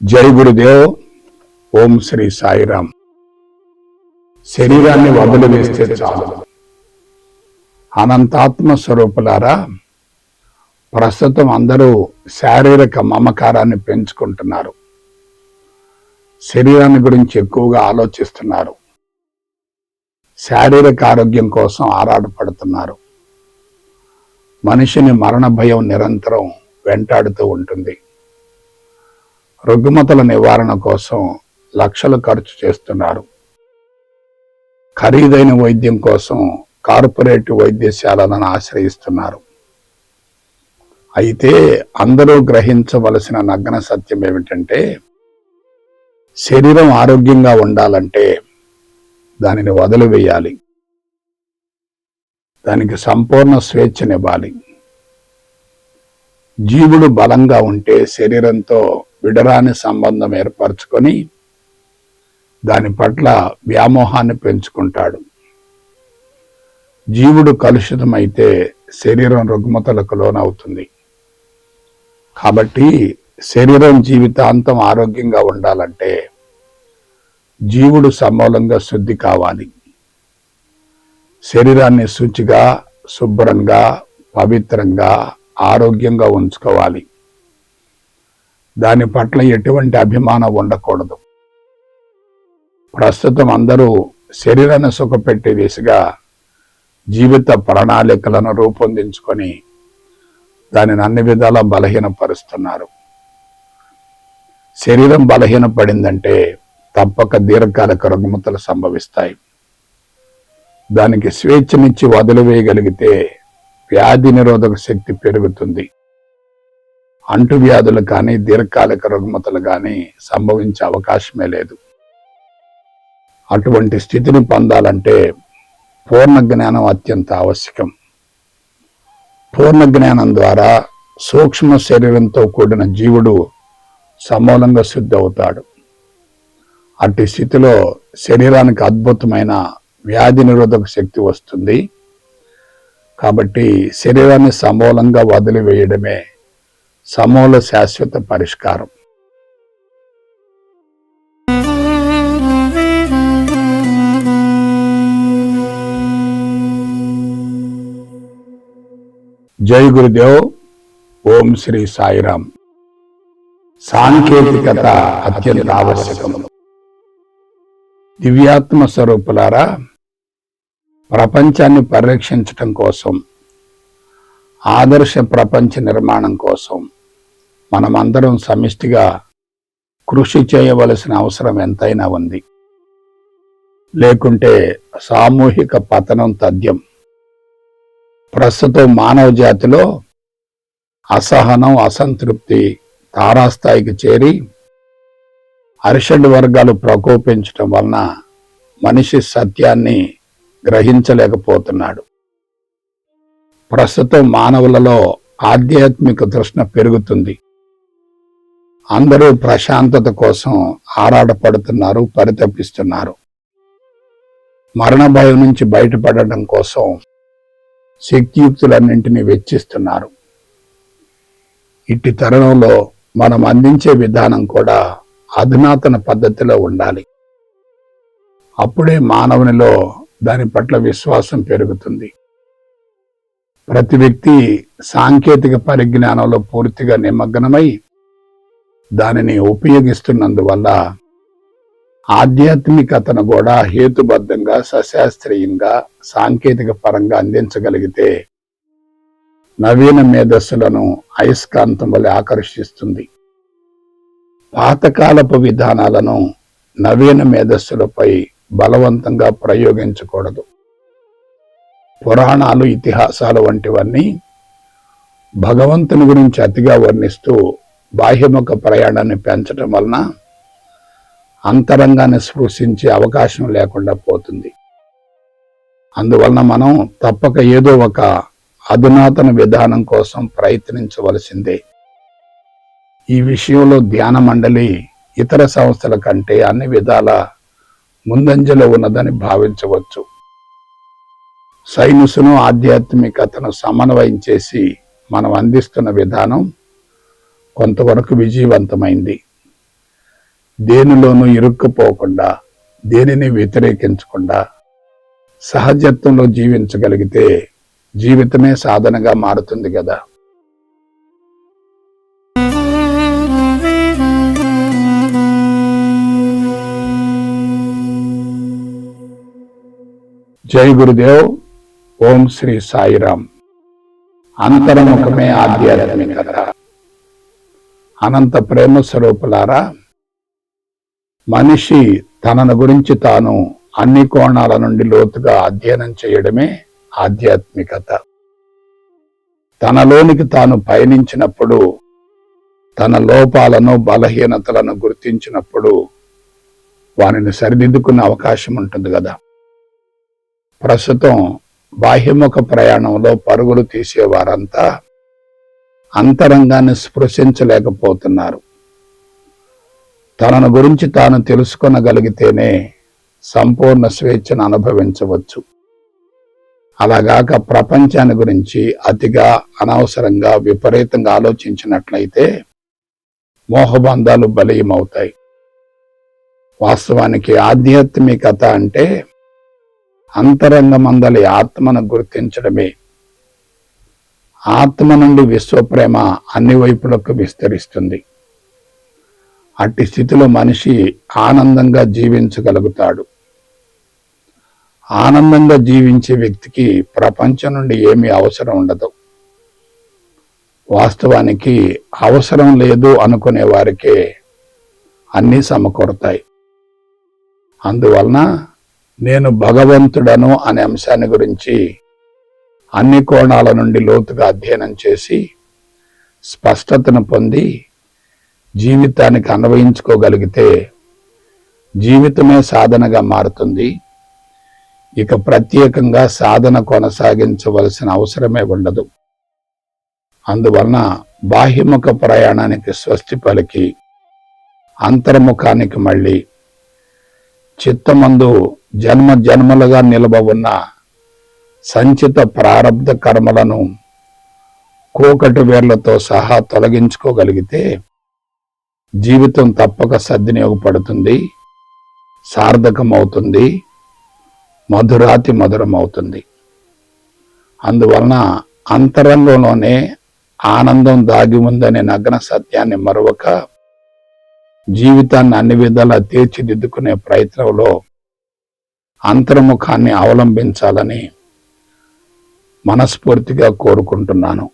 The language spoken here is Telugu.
జై గురుదేవ్. ఓం శ్రీ సాయిరామ్. శరీరాన్ని వదిలివేస్తే చాలు. అనంతాత్మ స్వరూపులారా, ప్రస్తుతం అందరూ శారీరక మమకారాన్ని పెంచుకుంటున్నారు. శరీరాన్ని గురించి ఎక్కువగా ఆలోచిస్తున్నారు. శారీరక ఆరోగ్యం కోసం ఆరాటపడుతున్నారు. మనిషిని మరణ భయం నిరంతరం వెంటాడుతూ ఉంటుంది. రుగ్మతల నివారణ కోసం లక్షలు ఖర్చు చేస్తున్నారు. ఖరీదైన వైద్యం కోసం కార్పొరేట్ వైద్యశాలలను ఆశ్రయిస్తున్నారు. అయితే అందరూ గ్రహించవలసిన నగ్న సత్యం ఏమిటంటే, శరీరం ఆరోగ్యంగా ఉండాలంటే దానిని వదిలివేయాలి. దానికి సంపూర్ణ స్వేచ్ఛనివ్వాలి. జీవుడు బలంగా ఉంటే శరీరంతో విడరాని సంబంధం ఏర్పరచుకొని దాని పట్ల వ్యామోహాన్ని పెంచుకుంటాడు. జీవుడు కలుషితమైతే శరీరం రుగ్మతలకు లోనవుతుంది. కాబట్టి శరీరం జీవితాంతం ఆరోగ్యంగా ఉండాలంటే జీవుడు సమూలంగా శుద్ధి కావాలి. శరీరాన్ని శుచిగా, శుభ్రంగా, పవిత్రంగా, ఆరోగ్యంగా ఉంచుకోవాలి. దాని పట్ల ఎటువంటి అభిమానం ఉండకూడదు. ప్రస్తుతం అందరూ శరీరాన్ని సుఖపెట్టే దిశగా జీవిత ప్రణాళికలను రూపొందించుకొని దానిని అన్ని విధాలా బలహీనపరుస్తున్నారు. శరీరం బలహీనపడిందంటే తప్పక దీర్ఘకాలిక రుగ్మతలు సంభవిస్తాయి. దానికి స్వేచ్ఛనిచ్చి వదిలివేయగలిగితే వ్యాధి నిరోధక శక్తి పెరుగుతుంది. అంటువ్యాధులు కానీ దీర్ఘకాలిక రుగ్మతలు కానీ సంభవించే అవకాశమే లేదు. అటువంటి స్థితిని పొందాలంటే పూర్ణ జ్ఞానం అత్యంత ఆవశ్యకం. పూర్ణ జ్ఞానం ద్వారా సూక్ష్మ శరీరంతో కూడిన జీవుడు సమూలంగా శుద్ధి అవుతాడు. అట్టి స్థితిలో శరీరానికి అద్భుతమైన వ్యాధి నిరోధక శక్తి వస్తుంది. కాబట్టి శరీరాన్ని సమూలంగా వదిలివేయడమే సమూల శాశ్వత పరిష్కారం. జై గురుదేవ్. ఓం శ్రీ సాయిరామ్. సాంకేతికత అత్యంత ఆవశ్యకం. దివ్యాత్మ స్వరూపులారా, ప్రపంచాన్ని పరిరక్షించటం కోసం, ఆదర్శ ప్రపంచ నిర్మాణం కోసం మనమందరం సమిష్టిగా కృషి చేయవలసిన అవసరం ఎంతైనా ఉంది. లేకుంటే సామూహిక పతనం తథ్యం. ప్రస్తుతం మానవ జాతిలో అసహనం, అసంతృప్తి తారాస్థాయికి చేరి అరిషడ్ వర్గాలు ప్రకోపించటం వలన మనిషి సత్యాన్ని గ్రహించలేకపోతున్నాడు. ప్రస్తుతం మానవులలో ఆధ్యాత్మిక తృష్ణ పెరుగుతుంది. అందరూ ప్రశాంతత కోసం ఆరాటపడుతున్నారు, పరితపిస్తున్నారు. మరణ భయం నుంచి బయటపడటం కోసం శక్తియుక్తులన్నింటినీ వెచ్చిస్తున్నారు. ఇట్టి తరుణంలో మనం అందించే విధానం కూడా అధునాతన పద్ధతిలో ఉండాలి. అప్పుడే మానవునిలో దాని పట్ల విశ్వాసం పెరుగుతుంది. ప్రతి వ్యక్తి సాంకేతిక పరిజ్ఞానంలో పూర్తిగా నిమగ్నమై దానిని ఉపయోగిస్తున్నందువల్ల ఆధ్యాత్మికతను కూడా హేతుబద్ధంగా, సశాస్త్రీయంగా, సాంకేతిక పరంగా అందించగలిగితే నవీన మేధస్సులను అయస్కాంతం వలె ఆకర్షిస్తుంది. పాతకాలపు విధానాలను నవీన మేధస్సులపై బలవంతంగా ప్రయోగించకూడదు. పురాణాలు, ఇతిహాసాలు వంటివన్నీ భగవంతుని గురించి అతిగా వర్ణిస్తూ బాహ్యముఖ ప్రయాణాన్ని పెంచడం వలన అంతరంగాన్ని స్పృశించే అవకాశం లేకుండా పోతుంది. అందువలన మనం తప్పక ఏదో ఒక అధునాతన విధానం కోసం ప్రయత్నించవలసిందే. ఈ విషయంలో ధ్యాన మండలి ఇతర సంస్థల కంటే అన్ని విధాల ముందంజలో ఉన్నదని భావించవచ్చు. సైన్సును, ఆధ్యాత్మికతను సమన్వయం చేసి మనం అందిస్తున్న విధానం కొంతవరకు విజయవంతమైంది. దేనిలోనూ ఇరుక్కుపోకుండా, దేనిని వ్యతిరేకించకుండా సహజత్వంలో జీవించగలిగితే జీవితమే సాధనగా మారుతుంది కదా. జై గురుదేవ్. ఓం శ్రీ సాయిరామ్. అంతర్ముఖమే ఆధ్యాత్మికత. అనంత ప్రేమ స్వరూపులారా, మనిషి తనను గురించి తాను అన్ని కోణాల నుండి లోతుగా అధ్యయనం చేయడమే ఆధ్యాత్మికత. తనలోనికి తాను పయనించినప్పుడు, తన లోపాలను బలహీనతలను గుర్తించినప్పుడు వారిని సరిదిద్దుకునే అవకాశం ఉంటుంది కదా. ప్రస్తుతం బాహ్యముఖ ప్రయాణంలో పరుగులు తీసేవారంతా అంతరంగాన్ని స్పృశించలేకపోతున్నారు. తనను గురించి తాను తెలుసుకొనగలిగితేనే సంపూర్ణ స్వేచ్ఛను అనుభవించవచ్చు. అలాగాక ప్రపంచాన్ని గురించి అతిగా, అనవసరంగా, విపరీతంగా ఆలోచించినట్లయితే మోహబంధాలు బలీయమవుతాయి. వాస్తవానికి ఆధ్యాత్మికత అంటే అంతరంగమందలి ఆత్మను గుర్తించడమే. ఆత్మ నుండి విశ్వప్రేమ అన్ని వైపులకు విస్తరిస్తుంది. అట్టి స్థితిలో మనిషి ఆనందంగా జీవించగలుగుతాడు. ఆనందంగా జీవించే వ్యక్తికి ప్రపంచం నుండి ఏమీ అవసరం ఉండదు. వాస్తవానికి అవసరం లేదు అనుకునే వారికే అన్నీ సమకూరతాయి. అందువలన నేను భగవంతుడను అనే అంశాన్ని గురించి అన్ని కోణాల నుండి లోతుగా అధ్యయనం చేసి స్పష్టతను పొంది జీవితానికి అన్వయించుకోగలిగితే జీవితమే సాధనగా మారుతుంది. ఇక ప్రత్యేకంగా సాధన కొనసాగించవలసిన అవసరమే ఉండదు. అందువలన బాహ్యముఖ ప్రయాణానికి స్వస్తి పలికి అంతర్ముఖానికి మళ్ళీ చిత్తమందు జన్మ జన్మలుగా నిలబవున్న సంచిత ప్రారబ్ధ కర్మలను కోకటి వేర్లతో సహా తొలగించుకోగలిగితే జీవితం తప్పక సద్వినియోగపడుతుంది, సార్థకమవుతుంది, మధురాతి మధురమవుతుంది. అందువలన అంతరంగంలోనే ఆనందం దాగి ఉందనే నగ్న సత్యాన్ని మరొక జీవితాన్ని అన్ని విధాలా తీర్చిదిద్దుకునే ప్రయత్నంలో అంతర్ముఖాన్ని అవలంబించాలని మనస్ఫూర్తిగా కోరుకుంటున్నాను.